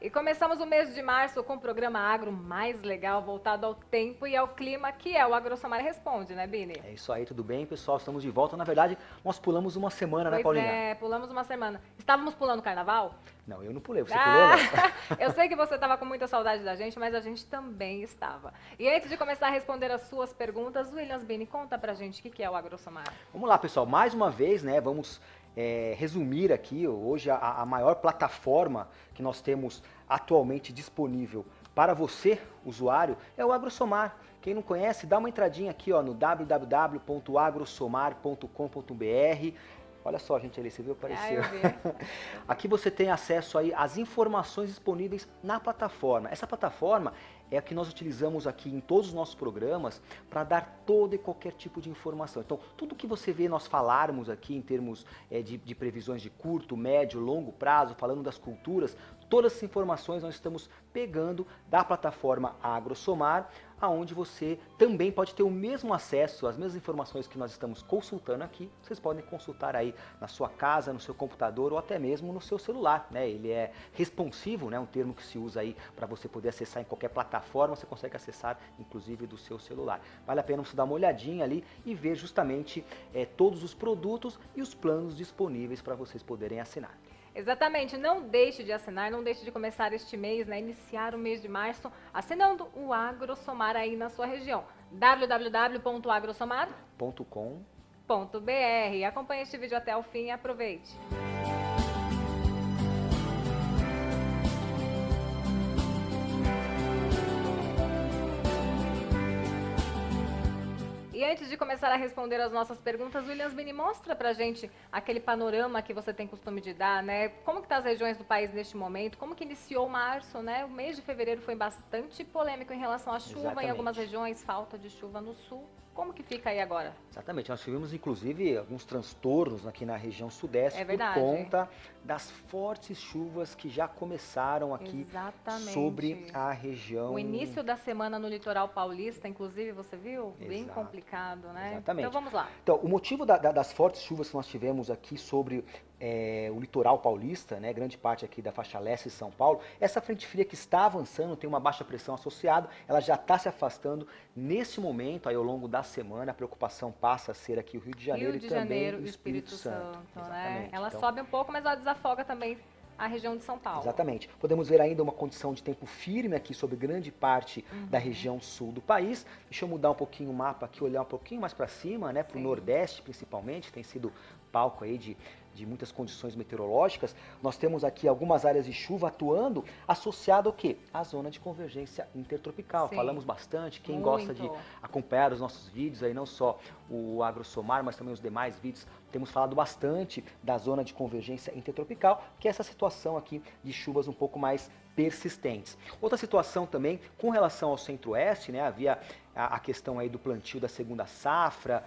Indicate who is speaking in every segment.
Speaker 1: E começamos o mês de março com o programa agro mais legal, voltado ao tempo e ao clima, que é o AgroSomar Responde, né, Bini?
Speaker 2: É isso aí, tudo bem, pessoal? Estamos de volta. Na verdade, nós pulamos uma semana, né,
Speaker 1: Pois
Speaker 2: Paulinha?
Speaker 1: é, pulamos uma semana. Estávamos pulando o carnaval?
Speaker 2: Não, eu não pulei. Você pulou,
Speaker 1: Ah,
Speaker 2: Léo?
Speaker 1: eu sei que você estava com muita saudade da gente, mas a gente também estava. E antes de começar a responder as suas perguntas, Williams Bini, conta pra gente o que é o AgroSomar.
Speaker 2: Vamos lá, pessoal. Mais uma vez, né, vamos resumir aqui. Hoje, a maior plataforma que nós temos atualmente disponível para você, usuário, é o AgroSomar. Quem não conhece, dá uma entradinha aqui ó, no www.agrosomar.com.br. Olha só, gente, ali, você viu? Apareceu.
Speaker 1: Eu vi.
Speaker 2: Aqui você tem acesso aí às informações disponíveis na plataforma. Essa plataforma é a que nós utilizamos aqui em todos os nossos programas para dar todo e qualquer tipo de informação. Então, tudo que você vê nós falarmos aqui em termos de previsões de curto, médio, longo prazo, falando das culturas, todas essas informações nós estamos pegando da plataforma AgroSomar, aonde você também pode ter o mesmo acesso, as mesmas informações que nós estamos consultando aqui, vocês podem consultar aí na sua casa, no seu computador ou até mesmo no seu celular, né? Ele é responsivo, né? Um termo que se usa aí para você poder acessar em qualquer plataforma, você consegue acessar inclusive do seu celular. Vale a pena você dar uma olhadinha ali e ver justamente todos os produtos e os planos disponíveis para vocês poderem assinar.
Speaker 1: Exatamente, não deixe de assinar, não deixe de começar este mês, né, iniciar o mês de março, assinando o AgroSomar aí na sua região. www.agrosomar.com.br. Acompanhe este vídeo até o fim e aproveite. E antes de começar a responder as nossas perguntas, Williams Bini, mostra pra gente aquele panorama que você tem costume de dar, né? Como que tá as regiões do país neste momento? Como que iniciou março, né? O mês de fevereiro foi bastante polêmico em relação à chuva.
Speaker 2: Exatamente.
Speaker 1: Em algumas regiões, falta de chuva no sul. Como que fica aí agora?
Speaker 2: Exatamente, nós tivemos inclusive alguns transtornos aqui na região sudeste por
Speaker 1: verdade.
Speaker 2: conta das fortes chuvas que já começaram aqui sobre a região.
Speaker 1: O início da semana no litoral paulista, inclusive, você viu? Bem
Speaker 2: Exato.
Speaker 1: complicado, né?
Speaker 2: Exatamente.
Speaker 1: Então vamos lá.
Speaker 2: Então, o motivo das fortes chuvas que nós tivemos aqui sobre o litoral paulista, né, grande parte aqui da faixa leste de São Paulo, essa frente fria que está avançando, tem uma baixa pressão associada, ela já está se afastando. Nesse momento, aí ao longo da semana, a preocupação passa a ser aqui o Rio de Janeiro
Speaker 1: Rio de
Speaker 2: e também
Speaker 1: Janeiro
Speaker 2: o
Speaker 1: e
Speaker 2: Espírito Santo.
Speaker 1: Né? Ela
Speaker 2: Então,
Speaker 1: sobe um pouco, mas ela desafoga também a região de São Paulo.
Speaker 2: Exatamente. Podemos ver ainda uma condição de tempo firme aqui sobre grande parte da região sul do país. Deixa eu mudar um pouquinho o mapa aqui, olhar um pouquinho mais para cima, né, para o Nordeste principalmente, tem sido palco aí de muitas condições meteorológicas. Nós temos aqui algumas áreas de chuva atuando associado ao quê? À zona de convergência intertropical.
Speaker 1: Sim.
Speaker 2: Falamos bastante, quem
Speaker 1: Muito.
Speaker 2: gosta de acompanhar os nossos vídeos aí, não só o AgroSomar, mas também os demais vídeos, temos falado bastante da zona de convergência intertropical, que é essa situação aqui de chuvas um pouco mais persistentes. Outra situação também, com relação ao centro-oeste, né, havia a questão aí do plantio da segunda safra.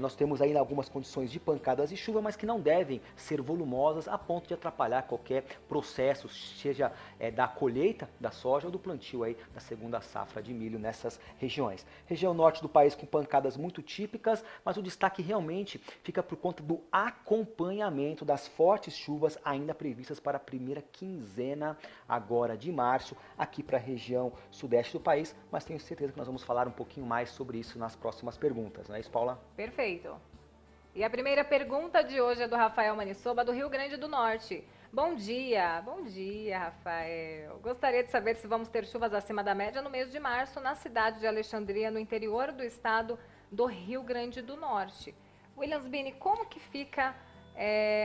Speaker 2: Nós temos ainda algumas condições de pancadas de chuva, mas que não devem ser volumosas a ponto de atrapalhar qualquer processo, seja da colheita da soja ou do plantio aí da segunda safra de milho nessas regiões. Região norte do país com pancadas muito típicas, mas o destaque realmente fica por conta do acompanhamento das fortes chuvas ainda previstas para a primeira quinzena agora de março, aqui para a região sudeste do país, mas tenho certeza que nós vamos falar um pouquinho mais sobre isso nas próximas perguntas, não é isso, Paula?
Speaker 1: Perfeito. E a primeira pergunta de hoje é do Rafael Manissoba, do Rio Grande do Norte. Bom dia, Rafael. Gostaria de saber se vamos ter chuvas acima da média no mês de março na cidade de Alexandria, no interior do estado do Rio Grande do Norte. Williams Bini, como que fica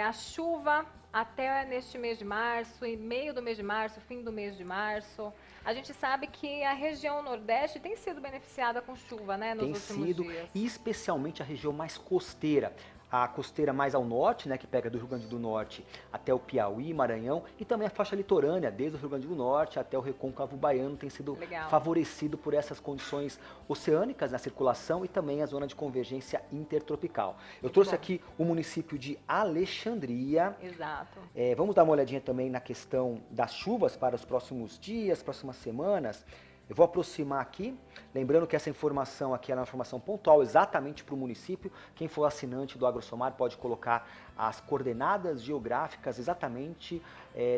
Speaker 1: a chuva até neste mês de março, e meio do mês de março, fim do mês de março? A gente sabe que a região nordeste tem sido beneficiada com chuva, né, nos últimos dias.
Speaker 2: E especialmente a região mais costeira. A costeira mais ao norte, né, que pega do Rio Grande do Norte até o Piauí, Maranhão, e também a faixa litorânea, desde o Rio Grande do Norte até o Recôncavo Baiano, tem sido favorecido por essas condições oceânicas na circulação e também a zona de convergência intertropical. Eu trouxe aqui o município de Alexandria.
Speaker 1: Exato.
Speaker 2: Vamos dar uma olhadinha também na questão das chuvas para os próximos dias, próximas semanas. Eu vou aproximar aqui, lembrando que essa informação aqui é uma informação pontual exatamente para o município. Quem for assinante do AgroSomar pode colocar as coordenadas geográficas exatamente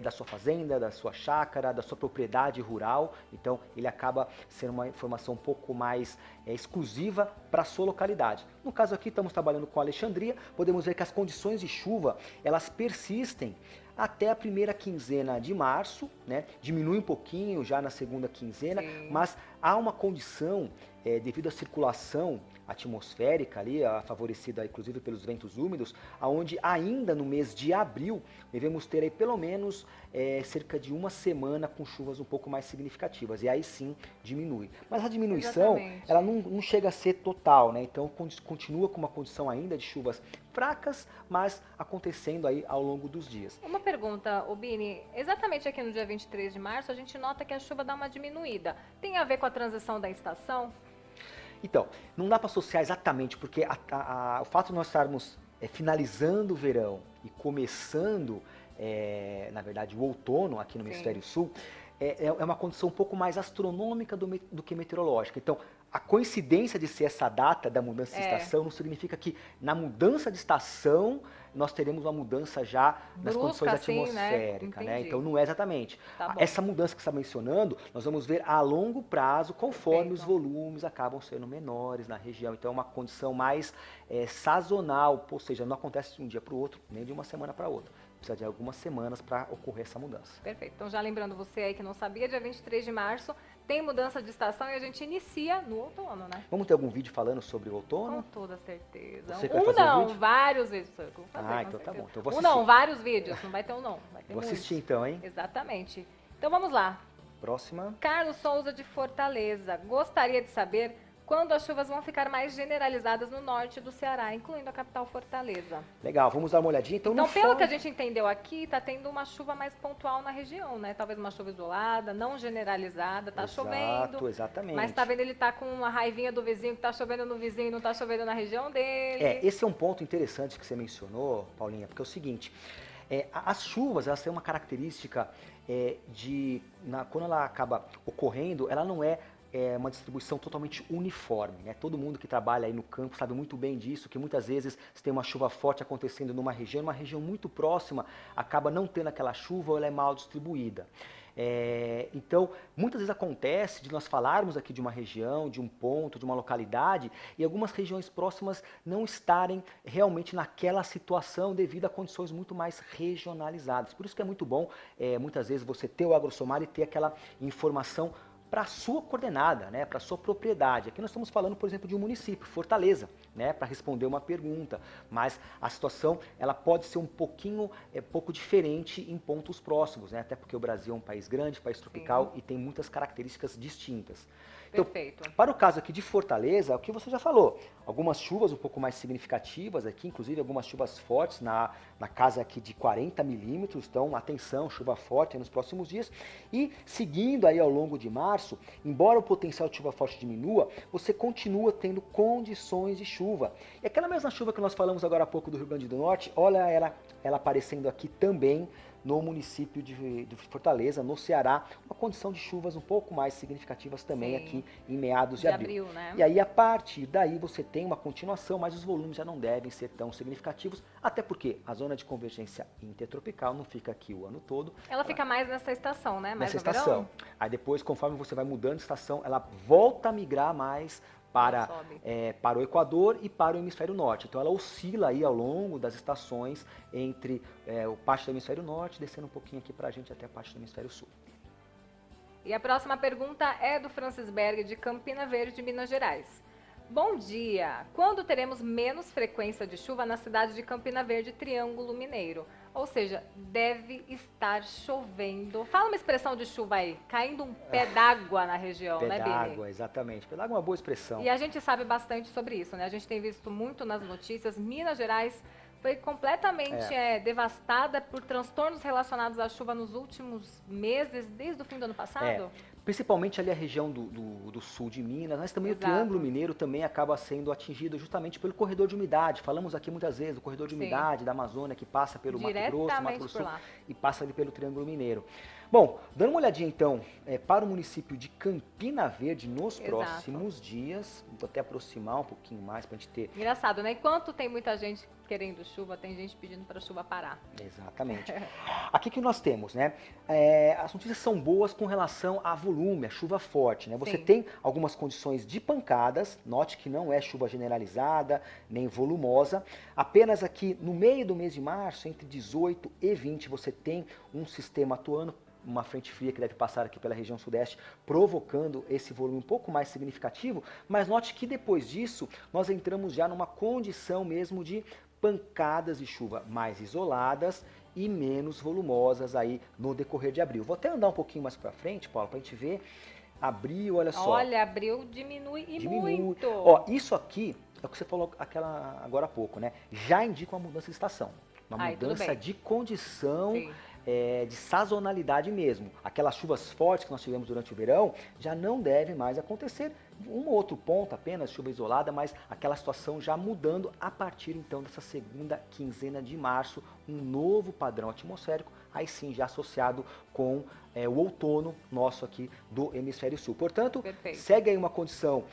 Speaker 2: da sua fazenda, da sua chácara, da sua propriedade rural. Então ele acaba sendo uma informação um pouco mais exclusiva para a sua localidade. No caso aqui estamos trabalhando com Alexandria, podemos ver que as condições de chuva elas persistem até a primeira quinzena de março, né? Diminui um pouquinho já na segunda quinzena,
Speaker 1: Sim.
Speaker 2: mas há uma condição devido à circulação atmosférica ali, favorecida inclusive pelos ventos úmidos, aonde ainda no mês de abril devemos ter aí pelo menos cerca de uma semana com chuvas um pouco mais significativas, e aí sim diminui. Mas a diminuição,
Speaker 1: Exatamente.
Speaker 2: ela não chega a ser total, né? Então continua com uma condição ainda de chuvas fracas, mas acontecendo aí ao longo dos dias.
Speaker 1: Uma pergunta, Bini, exatamente aqui no dia 23 de março a gente nota que a chuva dá uma diminuída. Tem a ver com a transição da estação?
Speaker 2: Então, não dá para associar exatamente, porque o fato de nós estarmos finalizando o verão e começando, na verdade, o outono aqui no hemisfério sul, é uma condição um pouco mais astronômica do que meteorológica. Então, a coincidência de ser essa data da mudança de estação não significa que na mudança de estação nós teremos uma mudança já nas
Speaker 1: Brusca,
Speaker 2: condições
Speaker 1: assim,
Speaker 2: atmosféricas, né?
Speaker 1: Entendi.
Speaker 2: Então não é exatamente.
Speaker 1: Tá bom.
Speaker 2: Essa mudança que você está mencionando, nós vamos ver a longo prazo, conforme
Speaker 1: Perfeito.
Speaker 2: os volumes acabam sendo menores na região. Então é uma condição mais sazonal, ou seja, não acontece de um dia para o outro, nem de uma semana para outra. Precisa de algumas semanas para ocorrer essa mudança.
Speaker 1: Perfeito. Então já lembrando você aí que não sabia, dia 23 de março tem mudança de estação e a gente inicia no outono, né?
Speaker 2: Vamos ter algum vídeo falando sobre o outono?
Speaker 1: Com toda certeza.
Speaker 2: Você que vai fazer o vídeo?
Speaker 1: Vários vídeos. Eu vou fazer,
Speaker 2: Ah,
Speaker 1: com
Speaker 2: então tá
Speaker 1: certeza.
Speaker 2: bom. Então eu vou
Speaker 1: Um
Speaker 2: assistir.
Speaker 1: não, vários vídeos. Não vai ter um não. Vai ter
Speaker 2: Vou
Speaker 1: muitos.
Speaker 2: assistir então, hein?
Speaker 1: Exatamente. Então vamos lá.
Speaker 2: Próxima.
Speaker 1: Carlos Souza de Fortaleza. Gostaria de saber quando as chuvas vão ficar mais generalizadas no norte do Ceará, incluindo a capital Fortaleza.
Speaker 2: Legal, vamos dar uma olhadinha. Então,
Speaker 1: Então,
Speaker 2: no
Speaker 1: pelo
Speaker 2: fone-
Speaker 1: que a gente entendeu aqui, tá tendo uma chuva mais pontual na região, né? Talvez uma chuva isolada, não generalizada, tá chovendo.
Speaker 2: Exatamente.
Speaker 1: Mas tá vendo, ele tá com uma raivinha do vizinho, que tá chovendo no vizinho e não tá chovendo na região dele.
Speaker 2: Esse é um ponto interessante que você mencionou, Paulinha, porque é o seguinte, as chuvas, elas têm uma característica quando ela acaba ocorrendo, ela não é uma distribuição totalmente uniforme, né? Todo mundo que trabalha aí no campo sabe muito bem disso, que muitas vezes se tem uma chuva forte acontecendo numa região muito próxima, acaba não tendo aquela chuva ou ela é mal distribuída. Então, muitas vezes acontece de nós falarmos aqui de uma região, de um ponto, de uma localidade, e algumas regiões próximas não estarem realmente naquela situação devido a condições muito mais regionalizadas. Por isso que é muito bom, muitas vezes, você ter o AgroSomar e ter aquela informação para a sua coordenada, né, para a sua propriedade. Aqui nós estamos falando, por exemplo, de um município, Fortaleza, né, para responder uma pergunta, mas a situação ela pode ser um pouco diferente em pontos próximos, né, até porque o Brasil é um país grande, país tropical e tem muitas características distintas. Então,
Speaker 1: Perfeito.
Speaker 2: para o caso aqui de Fortaleza, o que você já falou, algumas chuvas um pouco mais significativas aqui, inclusive algumas chuvas fortes na casa aqui de 40 milímetros, então atenção, chuva forte nos próximos dias. E seguindo aí ao longo de março, embora o potencial de chuva forte diminua, você continua tendo condições de chuva. E aquela mesma chuva que nós falamos agora há pouco do Rio Grande do Norte, olha ela aparecendo aqui também no município de Fortaleza, no Ceará, uma condição de chuvas um pouco mais significativas também aqui em meados de abril.
Speaker 1: Né?
Speaker 2: E aí, a partir daí, você tem uma continuação, mas os volumes já não devem ser tão significativos, até porque a zona de convergência intertropical não fica aqui o ano todo.
Speaker 1: Ela fica mais nessa estação, né? Mais
Speaker 2: Nessa
Speaker 1: no
Speaker 2: estação.
Speaker 1: verão?
Speaker 2: Aí depois, conforme você vai mudando de estação, ela volta a migrar mais para o Equador e para o hemisfério norte. Então ela oscila aí ao longo das estações entre o parte do hemisfério norte, descendo um pouquinho aqui para a gente até a parte do hemisfério sul.
Speaker 1: E a próxima pergunta é do Francis Berg, de Campina Verde, Minas Gerais. Bom dia! Quando teremos menos frequência de chuva na cidade de Campina Verde, Triângulo Mineiro? Ou seja, deve estar chovendo. Fala uma expressão de chuva aí, caindo um pé d'água na região,
Speaker 2: Pé
Speaker 1: né, Bini?
Speaker 2: d'água, exatamente. Pé d'água é uma boa expressão.
Speaker 1: E a gente sabe bastante sobre isso, né? A gente tem visto muito nas notícias. Minas Gerais foi completamente devastada por transtornos relacionados à chuva nos últimos meses, desde o fim do ano passado.
Speaker 2: Principalmente ali a região do sul de Minas, mas também
Speaker 1: Exato.
Speaker 2: o Triângulo Mineiro também acaba sendo atingido justamente pelo corredor de umidade. Falamos aqui muitas vezes do corredor de umidade da Amazônia que passa pelo Mato Grosso, Mato Grosso e passa ali pelo Triângulo Mineiro. Bom, dando uma olhadinha então para o município de Campina Verde nos
Speaker 1: Exato.
Speaker 2: próximos dias, vou até aproximar um pouquinho mais para a gente ter...
Speaker 1: Engraçado, né? Enquanto tem muita gente querendo chuva, tem gente pedindo para a chuva parar.
Speaker 2: Exatamente. Aqui que nós temos, né? As notícias são boas com relação a volume, a chuva forte, né? Você
Speaker 1: Sim.
Speaker 2: tem algumas condições de pancadas, note que não é chuva generalizada, nem volumosa. Apenas aqui no meio do mês de março, entre 18 e 20, você tem um sistema atuando, uma frente fria que deve passar aqui pela região sudeste, provocando esse volume um pouco mais significativo, mas note que depois disso, nós entramos já numa condição mesmo de pancadas de chuva mais isoladas e menos volumosas aí no decorrer de abril. Vou até andar um pouquinho mais para frente, Paulo, para a gente ver. Abril, olha só.
Speaker 1: Olha, abril diminui e muito.
Speaker 2: Ó, isso aqui é o que você falou agora há pouco, né? Já indica uma mudança de estação, uma mudança de condição.
Speaker 1: Sim.
Speaker 2: De sazonalidade mesmo. Aquelas chuvas fortes que nós tivemos durante o verão já não devem mais acontecer. Um ou outro ponto apenas, chuva isolada, mas aquela situação já mudando a partir então dessa segunda quinzena de março, um novo padrão atmosférico, aí sim já associado com o outono nosso aqui do hemisfério sul. Portanto,
Speaker 1: Perfeito.
Speaker 2: Segue aí uma condição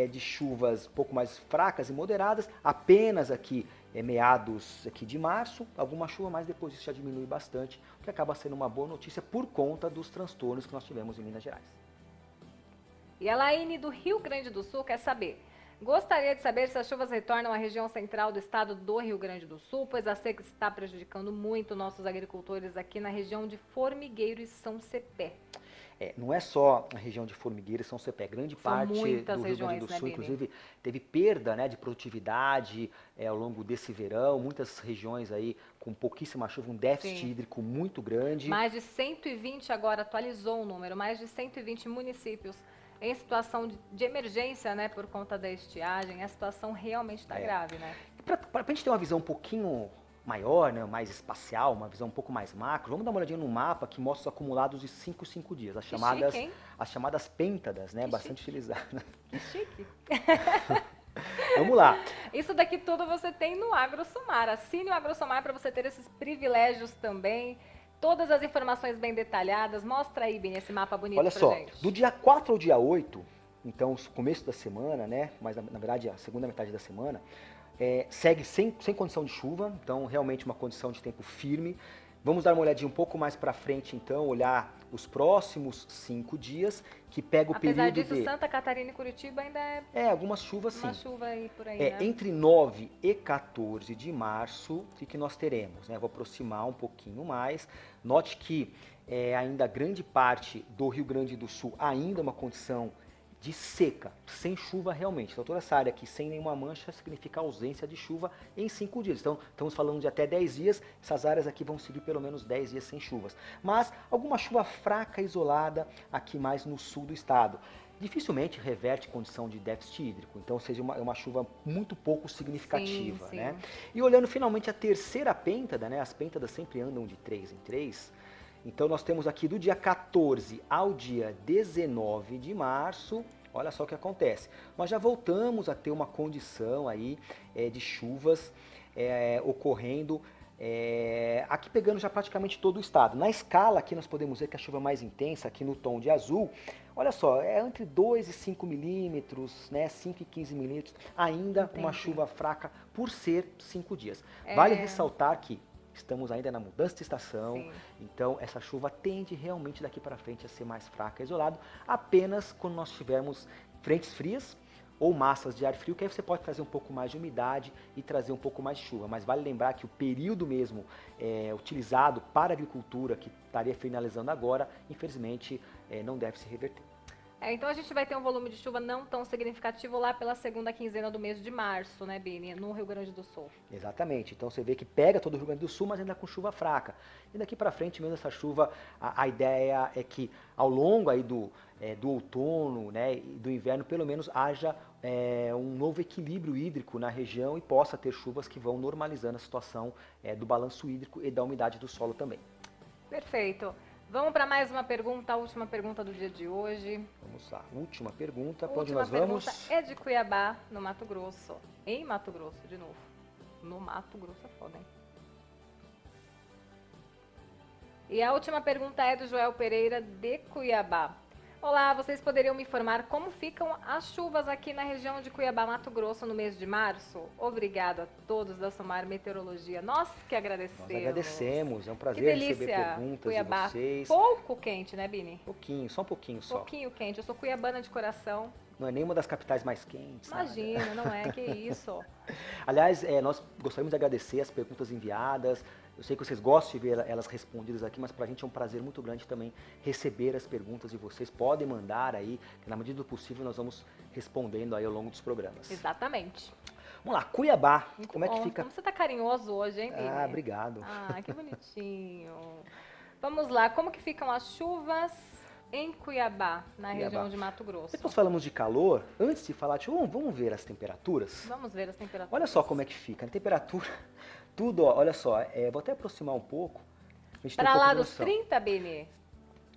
Speaker 2: de chuvas um pouco mais fracas e moderadas, apenas aqui meados aqui de março, alguma chuva, mas depois isso já diminui bastante, o que acaba sendo uma boa notícia por conta dos transtornos que nós tivemos em Minas Gerais.
Speaker 1: E a Laine do Rio Grande do Sul quer saber: gostaria de saber se as chuvas retornam à região central do estado do Rio Grande do Sul, pois a seca está prejudicando muito nossos agricultores aqui na região de Formigueiro e São Cepé.
Speaker 2: Não é só a região de Formigueiro e São Cepé, grande parte do Rio Grande do Sul, inclusive, teve perda de produtividade ao longo desse verão, muitas regiões aí com pouquíssima chuva, um déficit hídrico muito grande.
Speaker 1: Mais de 120, agora atualizou o número, mais de 120 municípios em situação de emergência, né, por conta da estiagem. A situação realmente está grave, né?
Speaker 2: Para a gente ter uma visão um pouquinho maior, né, mais espacial, uma visão um pouco mais macro, vamos dar uma olhadinha no mapa que mostra os acumulados de 5 dias, as chamadas pêntadas, né, bastante utilizadas.
Speaker 1: Que chique!
Speaker 2: Vamos lá.
Speaker 1: Isso daqui tudo você tem no AgroSomar. Assine o AgroSomar para você ter esses privilégios também. Todas as informações bem detalhadas. Mostra aí, Bini, esse mapa bonito pra gente.
Speaker 2: Olha só, do dia 4 ao dia 8, então começo da semana, né, mas na verdade a segunda metade da semana, segue sem condição de chuva, então realmente uma condição de tempo firme. Vamos dar uma olhadinha um pouco mais para frente, então, olhar os próximos 5 dias, que pega o
Speaker 1: Apesar
Speaker 2: período
Speaker 1: disso, Santa Catarina e Curitiba ainda
Speaker 2: algumas chuvas sim.
Speaker 1: Uma chuva aí por aí, né?
Speaker 2: Entre 9 e 14 de março, o que nós teremos? Né? Vou aproximar um pouquinho mais. Note que ainda grande parte do Rio Grande do Sul ainda uma condição de seca, sem chuva realmente. Então toda essa área aqui sem nenhuma mancha significa ausência de chuva em 5 dias. Então estamos falando de até 10 dias, essas áreas aqui vão seguir pelo menos 10 dias sem chuvas. Mas alguma chuva fraca, isolada, aqui mais no sul do estado. Dificilmente reverte condição de déficit hídrico, então seja uma chuva muito pouco significativa.
Speaker 1: Sim.
Speaker 2: Né? E olhando finalmente a terceira pêntada, né? As pêntadas sempre andam de 3 em 3, então nós temos aqui do dia 14 ao dia 19 de março, olha só o que acontece. Nós já voltamos a ter uma condição aí de chuvas ocorrendo, aqui pegando já praticamente todo o estado. Na escala aqui nós podemos ver que a chuva mais intensa aqui no tom de azul, olha só, é entre 2 e 5 milímetros, né, 5 e 15 milímetros, ainda
Speaker 1: Entendi.
Speaker 2: Uma chuva fraca por ser 5 dias. Vale ressaltar que estamos ainda na mudança de estação, então essa chuva tende realmente daqui para frente a ser mais fraca, isolado, apenas quando nós tivermos frentes frias ou massas de ar frio, que aí você pode trazer um pouco mais de umidade e trazer um pouco mais de chuva. Mas vale lembrar que o período mesmo utilizado para a agricultura, que estaria finalizando agora, infelizmente não deve se reverter.
Speaker 1: Então a gente vai ter um volume de chuva não tão significativo lá pela segunda quinzena do mês de março, né, Bini, no Rio Grande do Sul.
Speaker 2: Exatamente, então você vê que pega todo o Rio Grande do Sul, mas ainda com chuva fraca. E daqui para frente mesmo essa chuva, a ideia é que ao longo aí do outono, né, e do inverno, pelo menos haja um novo equilíbrio hídrico na região e possa ter chuvas que vão normalizando a situação do balanço hídrico e da umidade do solo também.
Speaker 1: Perfeito. Vamos para mais uma pergunta, a última pergunta do dia de hoje.
Speaker 2: Vamos lá, última pergunta, para onde nós vamos?
Speaker 1: A última pergunta é de Cuiabá, no Mato Grosso. Em Mato Grosso, de novo. No Mato Grosso é foda, hein? E a última pergunta é do Joel Pereira, de Cuiabá. Olá, vocês poderiam me informar como ficam as chuvas aqui na região de Cuiabá, Mato Grosso, no mês de março? Obrigado a todos da Somar Meteorologia. Nós que agradecemos.
Speaker 2: Nós agradecemos, é um
Speaker 1: Que
Speaker 2: prazer receber
Speaker 1: delícia,
Speaker 2: perguntas
Speaker 1: Cuiabá.
Speaker 2: de vocês.
Speaker 1: Pouco quente, né, Bini?
Speaker 2: Pouquinho, só um pouquinho só.
Speaker 1: Pouquinho quente. Eu sou cuiabana de coração.
Speaker 2: Não é nenhuma das capitais mais quentes. nada.
Speaker 1: Imagina, não é? Que isso.
Speaker 2: Aliás, nós gostaríamos de agradecer as perguntas enviadas. Eu sei que vocês gostam de ver elas respondidas aqui, mas para a gente é um prazer muito grande também receber as perguntas de vocês. Podem mandar aí, que na medida do possível nós vamos respondendo aí ao longo dos programas.
Speaker 1: Exatamente.
Speaker 2: Vamos lá, Cuiabá,
Speaker 1: Muito
Speaker 2: como é que
Speaker 1: bom.
Speaker 2: fica?
Speaker 1: Como você tá carinhoso hoje, hein, Bini?
Speaker 2: Ah, obrigado.
Speaker 1: Ah, que bonitinho. Vamos lá, como que ficam as chuvas em Cuiabá, na
Speaker 2: Cuiabá.
Speaker 1: região de Mato Grosso?
Speaker 2: Depois falamos de calor, antes de falar, vamos ver as temperaturas?
Speaker 1: Vamos ver as temperaturas.
Speaker 2: Olha só como é que fica, a temperatura, tudo, ó, olha só, vou até aproximar um pouco. A gente tem
Speaker 1: Pra
Speaker 2: um pouco
Speaker 1: lá
Speaker 2: de
Speaker 1: dos
Speaker 2: noção.
Speaker 1: 30, Bini?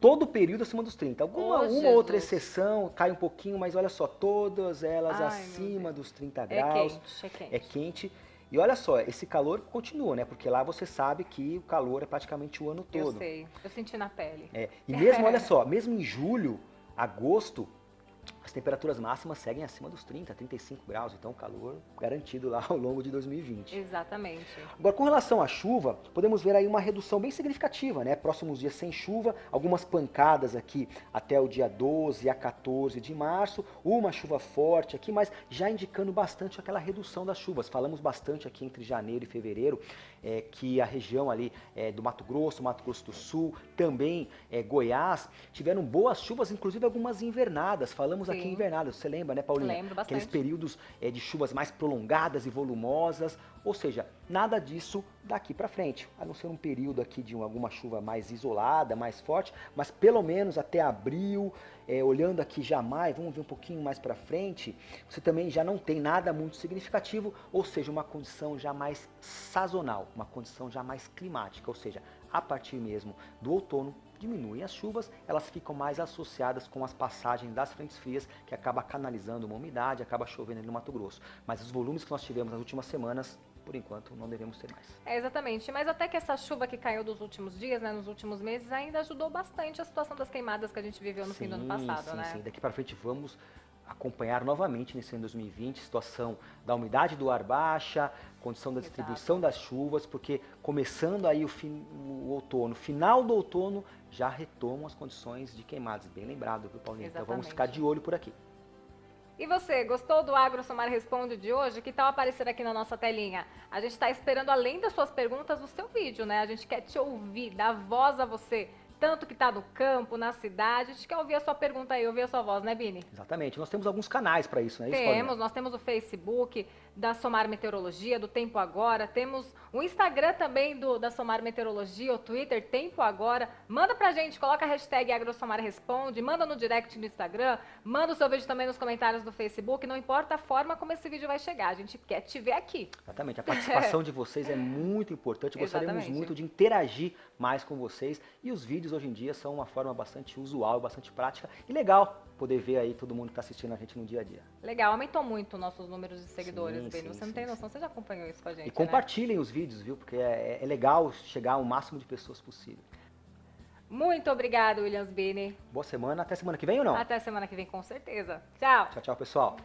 Speaker 2: Todo o período acima dos 30. Uma
Speaker 1: Jesus.
Speaker 2: outra exceção, cai um pouquinho, mas olha só, todas elas
Speaker 1: Ai,
Speaker 2: acima
Speaker 1: meu
Speaker 2: dos 30
Speaker 1: É
Speaker 2: graus.
Speaker 1: quente, é quente.
Speaker 2: É quente. E olha só, esse calor continua, né? Porque lá você sabe que o calor é praticamente o ano
Speaker 1: Eu
Speaker 2: todo.
Speaker 1: sei, eu senti na pele.
Speaker 2: E mesmo, olha só, mesmo em julho, agosto, as temperaturas máximas seguem acima dos 30, 35 graus. Então, calor garantido lá ao longo de 2020.
Speaker 1: Exatamente.
Speaker 2: Agora, com relação à chuva, podemos ver aí uma redução bem significativa, né? Próximos dias sem chuva, algumas pancadas aqui até o dia 12 a 14 de março, uma chuva forte aqui, mas já indicando bastante aquela redução das chuvas. Falamos bastante aqui entre janeiro e fevereiro, que a região ali do Mato Grosso do Sul, também Goiás, tiveram boas chuvas, inclusive algumas invernadas. Falamos aqui
Speaker 1: Sim.
Speaker 2: invernadas, você lembra, né, Paulinha?
Speaker 1: Lembro bastante.
Speaker 2: Aqueles períodos de chuvas mais prolongadas e volumosas, ou seja, nada disso daqui para frente, a não ser um período aqui de alguma chuva mais isolada, mais forte, mas pelo menos até abril, olhando aqui já mais, vamos ver um pouquinho mais para frente, você também já não tem nada muito significativo, ou seja, uma condição já mais sazonal, uma condição já mais climática, ou seja, a partir mesmo do outono, diminuem as chuvas, elas ficam mais associadas com as passagens das frentes frias, que acaba canalizando uma umidade, acaba chovendo ali no Mato Grosso. Mas os volumes que nós tivemos nas últimas semanas, por enquanto, não devemos ter mais.
Speaker 1: Exatamente, mas até que essa chuva que caiu dos últimos dias, né, nos últimos meses, ainda ajudou bastante a situação das queimadas que a gente viveu no fim do ano passado, né?
Speaker 2: Sim. Daqui para frente vamos acompanhar novamente nesse ano 2020, situação da umidade do ar baixa, condição da distribuição das chuvas, porque começando aí o outono, final do outono, já retomam as condições de queimadas. Bem lembrado, viu, Paulinho? Então vamos ficar de olho por aqui.
Speaker 1: E você, gostou do AgroSomar Responde de hoje? Que tal aparecer aqui na nossa telinha? A gente está esperando, além das suas perguntas, o seu vídeo, né? A gente quer te ouvir, dar voz a você, tanto que está no campo, na cidade. A gente quer ouvir a sua pergunta aí, ouvir a sua voz, né, Bini?
Speaker 2: Exatamente. Nós temos alguns canais para isso, né?
Speaker 1: Nós temos o Facebook da Somar Meteorologia, do Tempo Agora, temos o Instagram também da Somar Meteorologia, o Twitter Tempo Agora. Manda pra gente, coloca a hashtag AgroSomar Responde, manda no direct no Instagram, manda o seu vídeo também nos comentários do Facebook, não importa a forma como esse vídeo vai chegar, a gente quer te ver aqui.
Speaker 2: Exatamente, a participação de vocês é muito importante, gostaríamos
Speaker 1: Exatamente.
Speaker 2: muito de interagir mais com vocês, e os vídeos hoje em dia são uma forma bastante usual, bastante prática e legal poder ver aí todo mundo que está assistindo a gente no dia a dia.
Speaker 1: Legal, aumentou muito nossos números de seguidores, Bini.
Speaker 2: Sim,
Speaker 1: Você não tem noção, você já acompanhou isso com a gente,
Speaker 2: E compartilhem os vídeos, viu? Porque é legal chegar ao máximo de pessoas possível.
Speaker 1: Muito obrigado, Williams Bini.
Speaker 2: Boa semana, até semana que vem ou não?
Speaker 1: Até semana que vem, com certeza. Tchau.
Speaker 2: Tchau, tchau, pessoal.